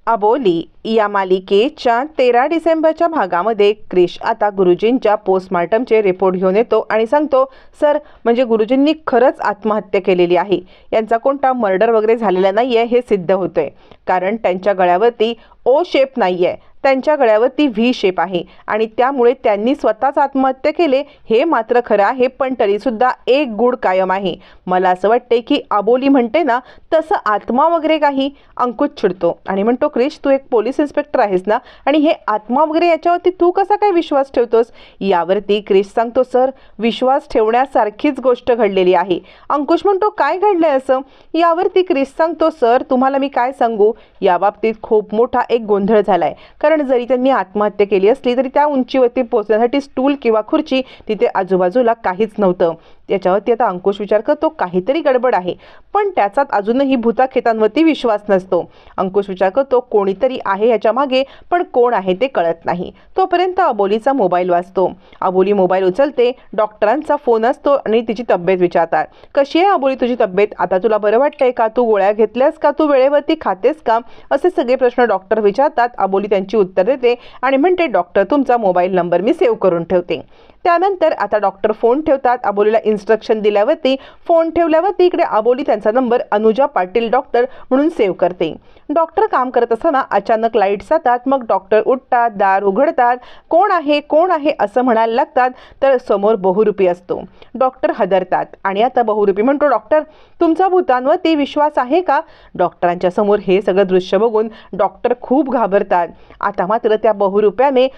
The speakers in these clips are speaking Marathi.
अबोली या मालिकेच्या 13 डिसेंबरच्या भागामध्ये क्रिश आता गुरुजींच्या पोस्टमार्टमचे रिपोर्ट घेऊन येतो आणि सांगतो, सर म्हणजे गुरुजींनी खरंच आत्महत्या केलेली आहे. यांचा कोणता मर्डर वगैरे झालेला नाही आहे हे सिद्ध होतंय. कारण त्यांच्या गळ्यावरती ओ शेप नाही आहे, त्यांच्या गळ्यावरती व्ही शेप आहे आणि त्यामुळे त्यांनी स्वतःच आत्महत्या केले हे मात्र खरं आहे. पण तरीसुद्धा एक गुड कायम आहे. मला असं वाटते की अबोली म्हणते ना तसं आत्मा वगैरे काही. अंकुश चिडतो आणि म्हणतो, क्रिश तू एक पोलीस इन्स्पेक्टर आहेस ना, आणि हे आत्मा वगैरे याच्यावरती तू कसा काय विश्वास ठेवतोस. यावरती क्रिश सांगतो, सर विश्वास ठेवण्यासारखीच गोष्ट घडलेली आहे. अंकुश म्हणतो, काय घडलंय असं. यावरती क्रिश सांगतो, सर तुम्हाला मी काय सांगू, याबाबतीत खूप मोठा एक गोंधळ झालाय. कारण जरी त्यांनी आत्महत्या केली असली तरी त्या उंचीवरती पोहोचण्यासाठी स्टूल किंवा खुर्ची तिथे आजूबाजूला काहीच नव्हतं. त्याच्यावरती आता अंकुश विचार करतो काहीतरी गडबड आहे, पण त्याचा अजूनही भूताखेतांवरती विश्वास नसतो. अंकुश विचार करतो कोणीतरी आहे याच्या मागे, पण कोण आहे ते कळत नाही. तोपर्यंत अबोलीचा मोबाईल वाजतो. अबोली मोबाईल उचलते. डॉक्टरांचा फोन असतो आणि तिची तब्येत विचारतात. कशी आहे अबोली तुझी तब्येत, आता तुला बरं वाटतंय का, तू गोळ्या घेतल्यास का, तू वेळेवरती खातेस का, असे सगळे प्रश्न डॉक्टर विचारतात. अबोली त्यांची उत्तर देते आणि म्हणते, डॉक्टर तुमचा मोबाईल नंबर मी सेव्ह करून ठेवते. त्यानंतर आता डॉक्टर फोन ठेवतात. अबोलीला इन्स्ट्रक्शन दिल्यावरती फोन ठेवल्यावरती इकडे अबोली त्यांचा नंबर अनुजा पाटील डॉक्टर म्हणून सेव्ह करते. डॉक्टर काम करत असताना अचानक लाईट्स जातात. मग डॉक्टर उठतात, दार उघडतात. कोण आहे कोण आहे असं म्हणायला लागतात तर समोर बहुरूपी असतो. डॉक्टर हादरतात आणि आता बहुरूपी म्हणतो, डॉक्टर तुमचा भूतांवरती विश्वास आहे का. डॉक्टरांच्या समोर हे सगळं दृश्य बघून डॉक्टर खूप घाबरतात. आता मात्र त्या बहुरूप्याने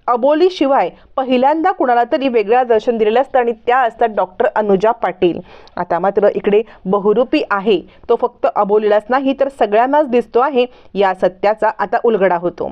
अबोली शिवाय पहिल्यांदा कुणाला तरी वेगळं दर्शन दिलेलं असतं आणि त्या असतात डॉक्टर अनुजा पाटील. आता मात्र इकडे बहुरूपी आहे तो फक्त अबोलीलाच नाही तर सगळ्यांनाच दिसतो आहे. या सत्याचा आता उलगडा होतो.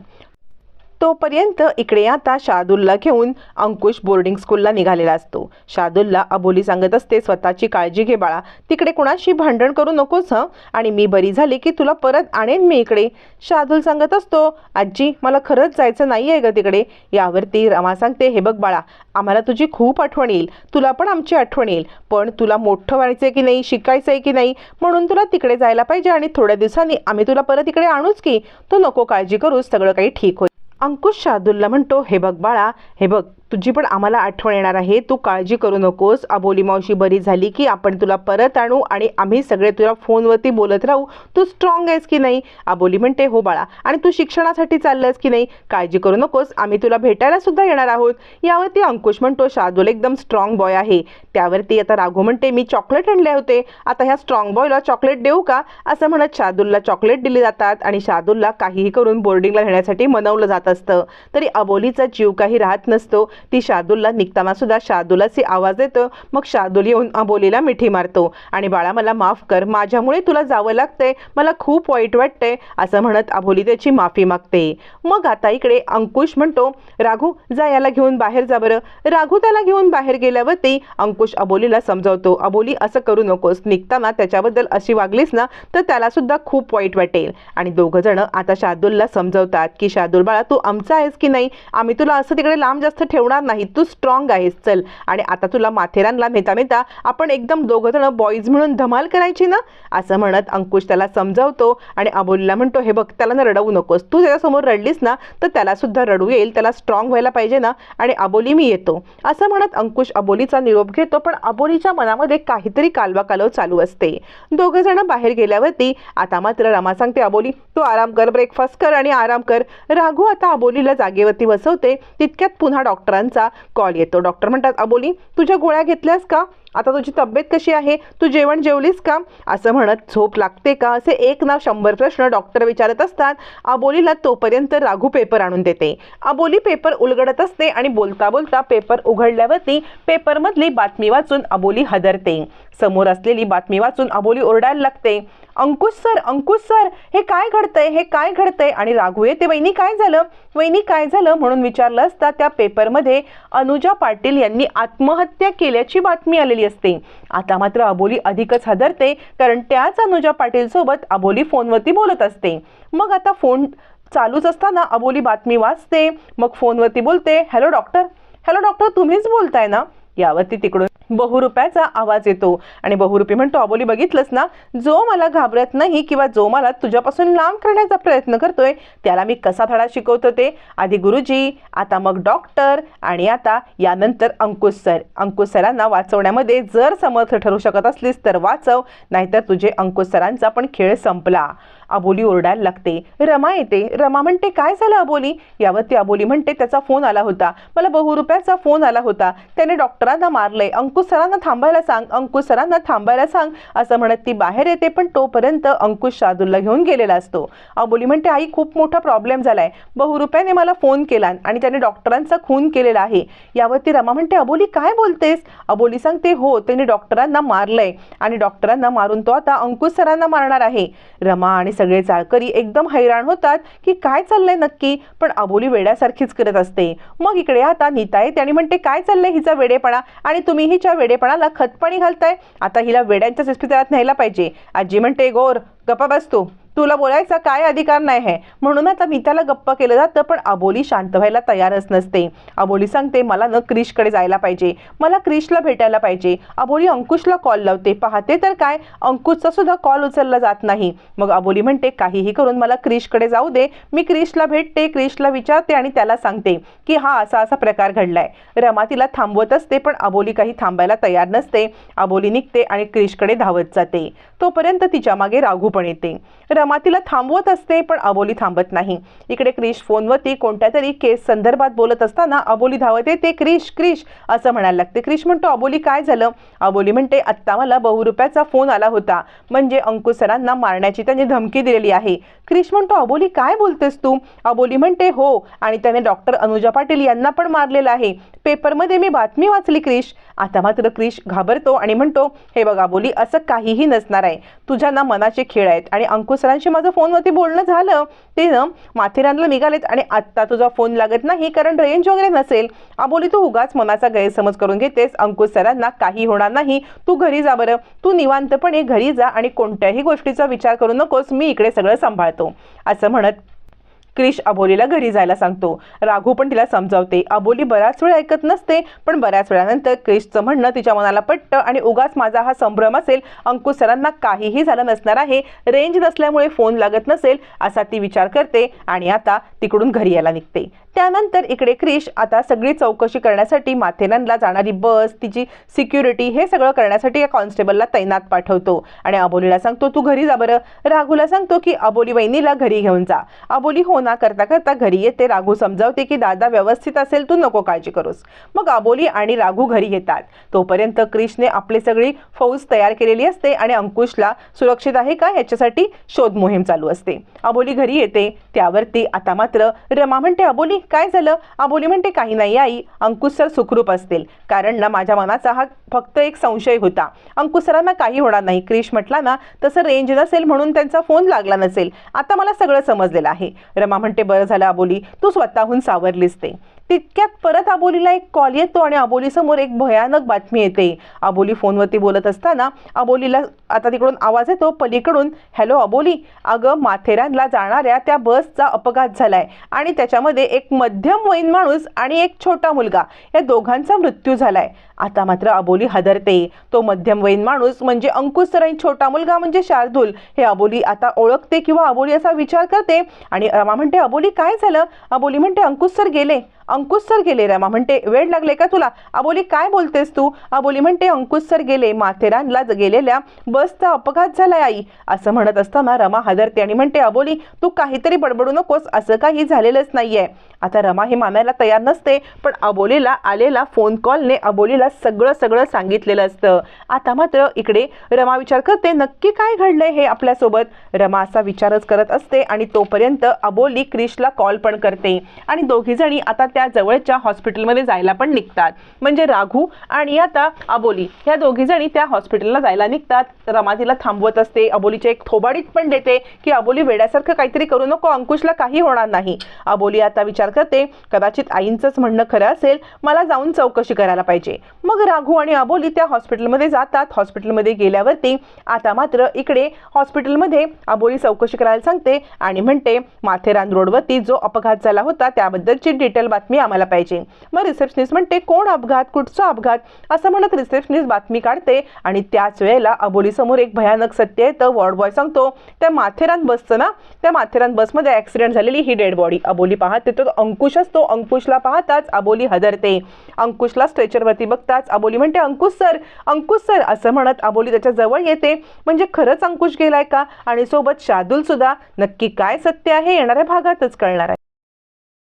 तोपर्यंत इकडे आता शार्दूलला घेऊन अंकुश बोर्डिंग स्कूलला निघालेला असतो. शार्दूलला अबोली सांगत असते, स्वतःची काळजी घे बाळा, तिकडे कुणाशी भांडण करू नकोस हं, आणि मी बरी झाली की तुला परत आणेन मी इकडे. शार्दूल सांगत असतो, आजी मला खरंच जायचं नाही आहे ग तिकडे. यावरती रमा सांगते, हे बघ बाळा, आम्हाला तुझी खूप आठवण येईल, तुला पण आमची आठवण येईल, पण तुला मोठं व्हायचं आहे की नाही, शिकायचं आहे की नाही, म्हणून तुला तिकडे जायला पाहिजे आणि थोड्या दिवसांनी आम्ही तुला परत इकडे आणूच की. तू नको काळजी करूस, सगळं काही ठीक होईल. अंकुश शार्दूलला म्हणतो, हे बघ बाळा, हे बघ तुझी पण आम्हाला आठवण येणार आहे, तू काळजी करू नकोस. अबोली मावशी बरी झाली की आपण तुला परत आणू आणि आम्ही सगळे तुला फोनवरती बोलत राहू. तू स्ट्रॉंग आहेस की नाही. अबोली म्हणते, हो बाळा, आणि तू शिक्षणासाठी चाललंस की नाही, काळजी करू नकोस, आम्ही तुला भेटायला सुद्धा येणार आहोत. यावरती अंकुश म्हणतो, शार्दूल एकदम स्ट्रॉंग बॉय आहे. त्यावरती आता राघू म्हणते, मी चॉकलेट आणले होते, आता ह्या स्ट्रॉंग बॉयला चॉकलेट देऊ का, असं म्हणत शार्दूलला चॉकलेट दिली जातात आणि शार्दूलला काहीही करून बोर्डिंगला नेण्यासाठी मनवलं जात असतं. तरी अबोलीचा जीव काही राहत नसतो. ती शार्दूलला निघताना सुद्धा शार्दूलाचे आवाज देतो. मग शार्दूल येऊन अबोलीला मिठी मारतो आणि बाळा मला माफ कर, माझ्यामुळे तुला जावं लागतंय, मला खूप वाईट वाटतंय, असं म्हणत अबोली त्याची माफी मागते. मग आता इकडे अंकुश म्हणतो, राघू जा याला घेऊन बाहेर जा बरं. राघू त्याला घेऊन बाहेर गेल्यावरती अंकुश अबोलीला समजावतो, अबोली असं करू नकोस, निघताना त्याच्याबद्दल अशी वागलीस ना तर त्याला सुद्धा खूप वाईट वाटेल. आणि दोघं जण आता शार्दूलला समजावतात की शार्दूल बाळा तू आमचा आहेस की नाही, आम्ही तुला असं तिकडे लांब जास्त ठेवणार नाही, तू स्ट्रॉंग आहेस, चल. आणि आता तुला माथेरानला नेता नेता आपण एकदम दोघं जण बॉईज म्हणून धमाल करायची ना, असं म्हणत अंकुश त्याला समजावतो. आणि अबोलीला म्हणतो, हे बघ त्याला ना रडवू नकोस, तू त्याच्यासमोर रडलीस ना तर त्याला सुद्धा रडू येईल, त्याला स्ट्रॉंग व्हायला पाहिजे ना. आणि अबोली मी येतो, असं म्हणत अंकुश अबोलीचा निरोप घेतो. पण अबोलीच्या मनामध्ये काहीतरी कालवाकालव चालू असते. दोघं जण बाहेर गेल्यावरती आता मात्र रमा सांगते, अबोली तू आराम कर, ब्रेकफास्ट कर आणि आराम कर. राघू आता अबोलीला जागेवरती बसवते. तितक्यात पुन्हा डॉक्टरांचा कॉल येतो. डॉक्टर म्हणतात, अबोली तुझ्या गोळ्या घेतल्यास का, आता तुझी तब्येत कशी आहे, तू जेवण जेवलीस का, असं म्हणत झोप लागते का, असे 1 ना 100 प्रश्न डॉक्टर विचारत असतात. अबोलीला तोपर्यंत राघू पेपर आणून देते. अबोली पेपर उलगडत असते आणि बोलता बोलता पेपर उघडल्यावरती पेपरमधली बातमी वाचून अबोली हादरते. समोर असलेली बातमी वाचून अबोली ओरडायला लागते, अंकुश सर हे काय घडतंय, हे काय घडतंय. आणि राघू येते, वहिनी काय झालं, वहिनी काय झालं म्हणून विचारलं असता त्या पेपरमध्ये अनुजा पाटील यांनी आत्महत्या केल्याची बातमी आलेली असते. आता मात्र अबोली अधिकच हादरते, कारण त्याच अनुजा पाटील सोबत अबोली फोनवरती बोलत असते. मग आता फोन चालूच असताना अबोली बातमी वाचते. मग फोनवरती बोलते, हॅलो डॉक्टर तुम्हीच बोलताय ना. यावरती तिकडून बहुरूप्याचा आवाज येतो आणि बहुरूपी म्हणतो, अबोली बघितलंस ना, जो मला घाबरत नाही किंवा जो मला तुझ्यापासून लांब करण्याचा प्रयत्न करतोय त्याला मी कसा धडा शिकवतो ते. आधी गुरुजी, आता मग डॉक्टर आणि आता यानंतर अंकुश सर. अंकुश सरांना वाचवण्यामध्ये जर समर्थ ठरू शकत असलीस तर वाचव, नाहीतर तुझे अंकुश सरांचा पण खेळ संपला. अबोली ओरडायला लागते. रमा येते. रमा म्हणते, काय झालं अबोली? यावरती अबोली म्हणते, त्याचा फोन आला होता, मला बहुरूप्याचा फोन आला होता, त्याने डॉक्टरांना मारलंय, अंकुश सरांना थांबायला सांग, अंकुश सरांना थांबायला सांग असं म्हणत ती बाहेर येते. पण तोपर्यंत अंकुश शार्दूलला घेऊन गेलेला असतो. अबोली म्हणते, आई खूप मोठा प्रॉब्लेम झालाय, बहुरूप्याने मला फोन केला आणि त्याने डॉक्टरांचा खून केलेला आहे. यावरती रमा म्हणते, अबोली काय बोलतेस? अबोली सांगते, हो, त्याने डॉक्टरांना मारलंय आणि डॉक्टरांना मारून तो आता अंकुश सरांना मारणार आहे. रमा आणि सगळे चाळकरी एकदम हैराण होतात की काय चाललंय नक्की, पण अबोली वेड्यासारखीच करत असते. मग इकडे आता नीता येते आणि म्हणते, काय चाललंय हिचा वेडेपणा, आणि तुम्ही हिच्या वेडेपणाला खतपाणी घालताय, आता हिला वेड्यांच्याच इस्पितळात न्यायला पाहिजे. आजी म्हणते, गोर गप्पा बस तू, तुला बोलायचा काय अधिकार नाही आहे. म्हणून आता नीताला गप्पा केलं जातं, पण अबोली शांत व्हायला तयारच नसते. अबोली सांगते, मला न क्रिशकडे जायला पाहिजे, मला क्रिशला भेटायला पाहिजे. अबोली अंकुशला कॉल लावते, पाहते तर काय, अंकुशचा सुद्धा कॉल उचलला जात नाही. मग अबोली म्हणते, काहीही करून मला क्रिशकडे जाऊ दे, मी क्रिशला भेटते, क्रिशला विचारते आणि त्याला सांगते की हा असा असा प्रकार घडलाय. रमा तिला थांबवत असते, पण अबोली काही थांबायला तयार नसते. अबोली निघते आणि क्रिशकडे धावत जाते. तोपर्यंत तिच्या मागे राघू पण येते. रमा तिला थांबवत असते, पण अबोली थांबत नाही. इकडे क्रिश फोनवरती कोणत्या तरी केस संदर्भात बोलत असताना अबोली धावत येते. क्रिश क्रिश असं म्हणायला लागते. क्रिश म्हणतो, अबोली काय झालं? अबोली म्हणते, आत्ता मला बहुरूप्याचा फोन आला होता, म्हणजे अंकुश सरांना मारण्याची त्यांनी धमकी दिलेली आहे. क्रिश म्हणतो, अबोली काय बोलतेस तू? अबोली म्हणते, हो, आणि त्याने डॉक्टर अनुजा पाटील यांना पण मारलेलं आहे, पेपरमध्ये मी बातमी वाचली. क्रिश. आता मात्र क्रिश घाबरतो आणि म्हणतो, हे बघा अबोली, असं काहीही नसणार आहे, तुझ्या ना मनाचे खेळ आहेत, आणि अंकुश सरांशी माझं फोनवरती बोलणं झालं, ते ना माथेरानला निघालेत आणि आत्ता तुझा फोन लागत नाही कारण रेंज वगैरे नसेल. अबोली, तू उगाच मनाचा गैरसमज करून घेतेस, अंकुश सरांना काही होणार नाही, तू घरी जा बरं, तू निवांतपणे घरी जा आणि कोणत्याही गोष्टीचा विचार करू नकोस, मी इकडे सगळं सांभाळतो असं म्हणत क्रिश अबोलीला घरी जायला सांगतो. राघू पण तिला समजावते. अबोली बऱ्याच वेळ ऐकत नसते, पण बऱ्याच वेळानंतर क्रिशचं म्हणणं तिच्या मनाला पटतं आणि उगाच माझा हा संभ्रम असेल, अंकुश सरांना काहीही झालं नसणार आहे, रेंज नसल्यामुळे फोन लागत नसेल असा ती विचार करते आणि आता तिकडून घरी यायला निघते. त्यानंतर इकडे क्रिश आता सगळी चौकशी करण्यासाठी माथेरानला जाणारी बस, तिची सिक्युरिटी हे सगळं करण्यासाठी या कॉन्स्टेबलला तैनात पाठवतो आणि अबोलीला सांगतो, तू घरी जा बरं. राघूला सांगतो की अबोली वहिनीला घरी घेऊन जा. अबोली हो ना करता करता घरी येते. राघू समजावते की दादा व्यवस्थित असेल, तू नको काळजी करूस. मग अबोली आणि राघू घरी येतात. तोपर्यंत क्रिशने आपली सगळी फौज तयार केलेली असते आणि अंकुशला सुरक्षित आहे का याच्यासाठी शोध मोहीम चालू असते. अबोली घरी येते. त्यावरती आता मात्र रमा म्हणते, अबोली काय झालं? अबोली म्हणते, काही नाही आई, अंकुश सर सुखरूप असतील, कारण ना माझ्या मनाचा हा फक्त एक संशय होता, अंकुश सरांना काही होणार नाही. क्रिश म्हटला ना तसं रेंज नसेल म्हणून त्यांचा फोन लागला नसेल, आता मला सगळं समजलेलं आहे. रमा म्हणते, बरं झालं अबोली, तू स्वतःहून सावरलीस ते. तितक्यात परत अबोलीला एक कॉल येतो आणि अबोलीसमोर एक भयानक बातमी येते. अबोली फोनवरती बोलत असताना अबोलीला आता तिकडून आवाज येतो पलीकडून, हॅलो अबोली, अगं माथेरानला जाणाऱ्या त्या बसचा अपघात झालाय आणि त्याच्यामध्ये एक मध्यमवयीन माणूस आणि एक छोटा मुलगा या दोघांचा मृत्यू झालाय. आता मात्र अबोली हादरते. तो मध्यमवयीन माणूस म्हणजे अंकुश सर आणि छोटा मुलगा म्हणजे शार्दूल हे अबोली आता ओळखते किंवा अबोली असा विचार करते. आणि रमा म्हणते, अबोली काय झालं? अबोली म्हणते, अंकुश सर गेले, अंकुश सर गेले. रमा म्हणते, वेळ लागले का तुला? अबोली काय बोलतेस तू? अबोली म्हणते, अंकुश सर गेले, माथेरानला गेलेल्या बसचा अपघात झालाय आई. असं म्हणत असताना रमा हादरते आणि म्हणते, अबोली तू काहीतरी बडबडू नकोस, असं काही झालेलंच नाहीये. आता रमा हे मानायला तयार नसते, पण अबोलीला आलेला फोन कॉलने अबोलीला सगळं सांगितलेलं असतं. आता मात्र इकडे रमा विचार करते, नक्की काय घडलंय हे आपल्यासोबत? रमा असा विचारच करत असते आणि तोपर्यंत अबोली क्रिशला कॉल पण करते आणि दोघी जणी आता त्या जवळच्या हॉस्पिटलमध्ये जायला पण निघतात. म्हणजे राघू आणि आता अबोली ह्या दोघी जणी त्या हॉस्पिटलला जायला निघतात. रमा तिला थांबवत असते. अबोलीच्या एक थोबाडीत पण देते की अबोली वेड्यासारखं काहीतरी करू नको, अंकुशला काही होणार नाही. अबोली आता विचार करते, कदाचित आईंचंच म्हणणं खरं असेल, मला जाऊन चौकशी करायला पाहिजे. मग राघू आणि अबोली त्या हॉस्पिटलमध्ये जातात. हॉस्पिटलमध्ये गेल्यावरती आता मात्र इकडे हॉस्पिटलमध्ये अबोली चौकशी करायला सांगते आणि म्हणते माथेरान रोडवरती जो अपघात झाला होता त्याबद्दलची डिटेल बातमी आम्हाला पाहिजे. मग रिसेप्शनिस्ट म्हणते कोण अपघात, कुठचा अपघात असं म्हणत रिसेप्शनिस्ट बातमी काढते आणि त्याच वेळेला अबोली समोर एक भयानक सत्य येतं. वॉर्ड बॉय सांगतो त्या माथेरान बसचं ना, त्या माथेरान बसमध्ये ऍक्सिडेंट झालेली ही डेड बॉडी. अबोली पाहते तो अंकुश असतो. अंकुशला पाहताच अबोली हदरते. अंकुशला स्ट्रेचरवरती बघताच अबोली म्हणते अंकुश सर असं म्हणत अबोली त्याच्या जवळ येते. म्हणजे खरंच अंकुश गेलाय का आणि सोबत शार्दूल सुद्धा. नक्की काय सत्य आहे येणाऱ्या भागातच कळणार आहे.